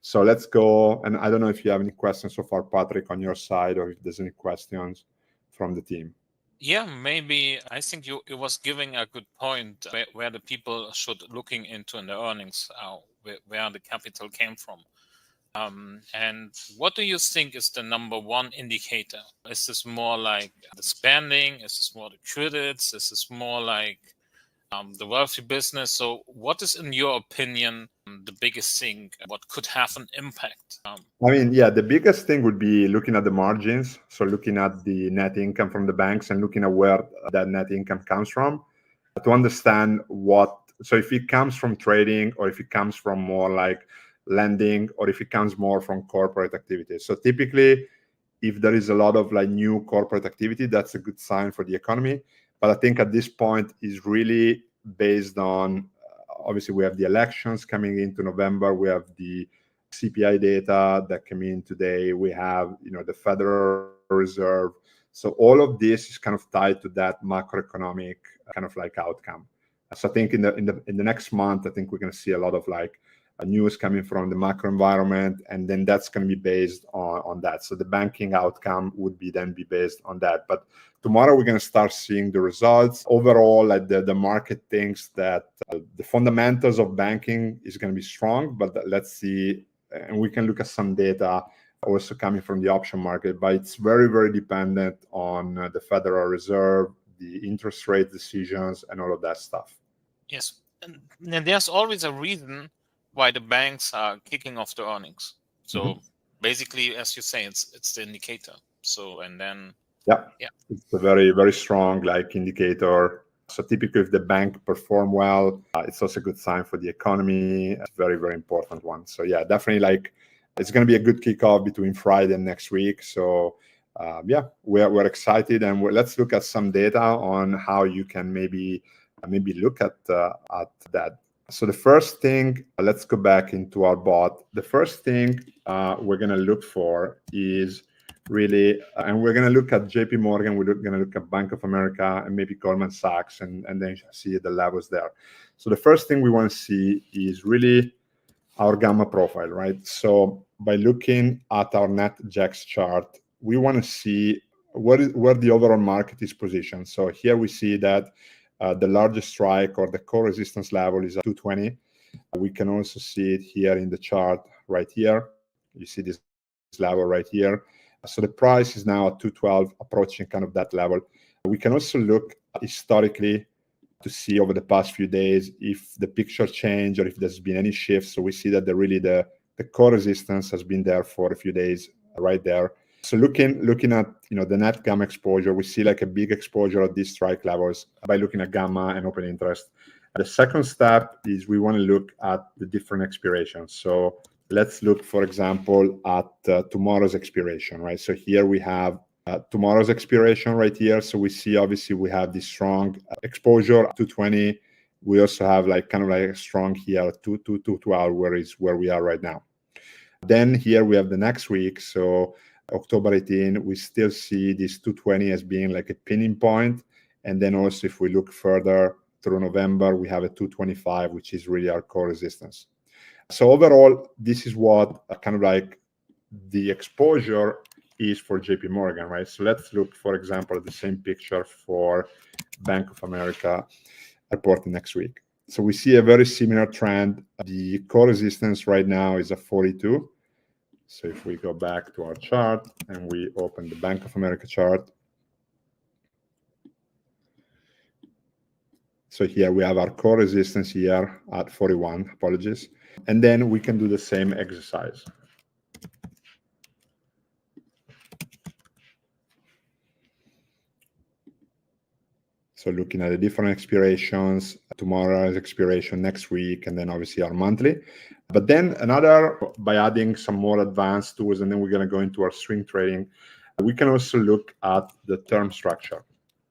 So let's go. And I don't know if you have any questions so far, Patrick, on your side, or if there's any questions from the team. Yeah, maybe I think you was giving a good point where the people should looking into in the earnings, where the capital came from. And what do you think is the number one indicator? Is this more like the spending? Is this more the credits? Is this more like the wealthy business? So what is, in your opinion, the biggest thing, what could have an impact? I mean, yeah, the biggest thing would be looking at the margins. So looking at the net income from the banks and looking at where that net income comes from to understand so if it comes from trading, or if it comes from more like lending, or if it comes more from corporate activities. So typically, if there is a lot of like new corporate activity, that's a good sign for the economy. But I think at this point is really based on, obviously we have the elections coming into November, we have the CPI data that came in today, we have, the Federal Reserve. So all of this is kind of tied to that macroeconomic kind of like outcome. So I think in the next month, I think we're going to see a lot of like news coming from the macro environment, and then that's going to be based on that. So the banking outcome would be based on that. But tomorrow we're going to start seeing the results. Overall, like the market thinks that the fundamentals of banking is going to be strong, but let's see. And we can look at some data also coming from the option market, but it's very, very dependent on the Federal Reserve, the interest rate decisions, and all of that stuff. Yes, and there's always a reason why the banks are kicking off the earnings. So basically, as you say, it's the indicator. So, and then yeah, it's a very, very strong like indicator. So typically, if the bank perform well, it's also a good sign for the economy. It's a very, very important one. So yeah, definitely like it's going to be a good kickoff between Friday and next week. So yeah, we're excited, and let's look at some data on how you can maybe look at that. So the first thing, let's go back into our bot. The first thing we're going to look for is really, and we're going to look at JP Morgan, we're going to look at Bank of America, and maybe Goldman Sachs, and then see the levels there. So the first thing we want to see is really our gamma profile, right? So by looking at our NetJax chart, we want to see where the overall market is positioned. So here we see that the largest strike or the core resistance level is at 220. We can also see it here in the chart right here. You see this level right here. So the price is now at 212, approaching kind of that level. We can also look historically to see over the past few days if the picture changed or if there's been any shifts. So we see that the core resistance has been there for a few days right there. So looking at the net gamma exposure, we see like a big exposure at these strike levels by looking at gamma and open interest. The second step is we want to look at the different expirations. So let's look, for example, at tomorrow's expiration, right? So here we have tomorrow's expiration right here. So we see obviously we have this strong exposure at 220. We also have like kind of like a strong here at 212, where we are right now. Then here we have the next week. So October 18, we still see this 220 as being like a pinning point. And then also if we look further through November, we have a 225, which is really our core resistance. So overall, this is what kind of like the exposure is for JP Morgan, right? So let's look, for example, at the same picture for Bank of America reporting next week. So we see a very similar trend. The core resistance right now is at 42. So if we go back to our chart and we open the Bank of America chart. So here we have our core resistance here at 41, apologies. And then we can do the same exercise. So looking at the different expirations, tomorrow's expiration next week, and then obviously our monthly. But then by adding some more advanced tools, and then we're going to go into our swing trading, we can also look at the term structure.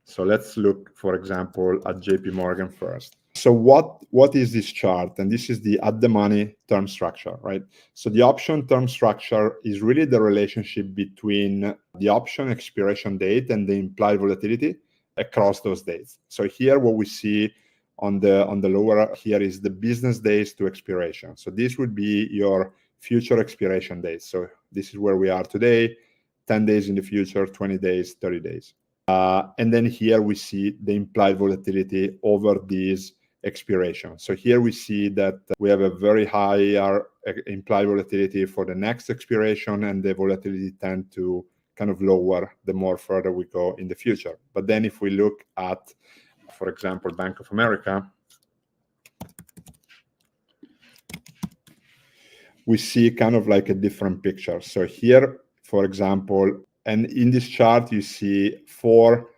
So let's look, for example, at JP Morgan first. So what is this chart? And this is the at-the-money term structure, right? So the option term structure is really the relationship between the option expiration date and the implied volatility across those dates. So here what we see on the lower here is the business days to expiration. So this would be your future expiration dates. So this is where we are today, 10 days in the future, 20 days, 30 days. And then here we see the implied volatility over these expirations. So here we see that we have a very higher implied volatility for the next expiration, and the volatility tend to kind of lower the more further we go in the future. But then if we look at, for example, Bank of America, we see kind of like a different picture. So here, for example, and in this chart, you see 4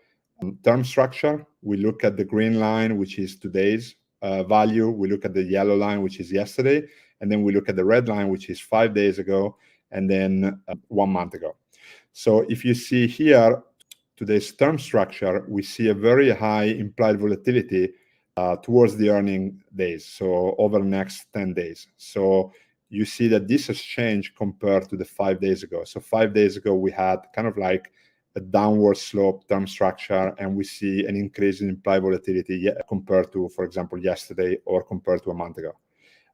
term structure. We look at the green line, which is today's value. We look at the yellow line, which is yesterday. And then we look at the red line, which is 5 days ago, and then 1 month ago. So if you see here, today's term structure, we see a very high implied volatility towards the earning days, so over the next 10 days. So you see that this has changed compared to the 5 days ago. So 5 days ago, we had kind of like a downward slope term structure, and we see an increase in implied volatility compared to, for example, yesterday or compared to a month ago.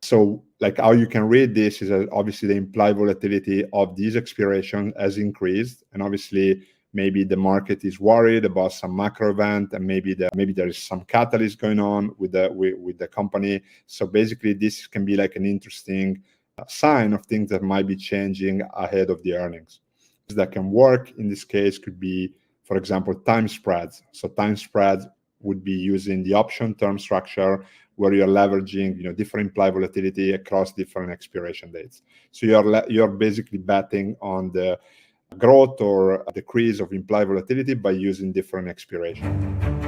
So like how you can read this is that obviously the implied volatility of these expirations has increased, and obviously maybe the market is worried about some macro event, and maybe there is some catalyst going on with the company. So basically this can be like an interesting sign of things that might be changing ahead of the earnings. That can work in this case could be, for example, time spreads. So time spreads would be using the option term structure where you're leveraging, different implied volatility across different expiration dates. So you're basically betting on the growth or decrease of implied volatility by using different expiration.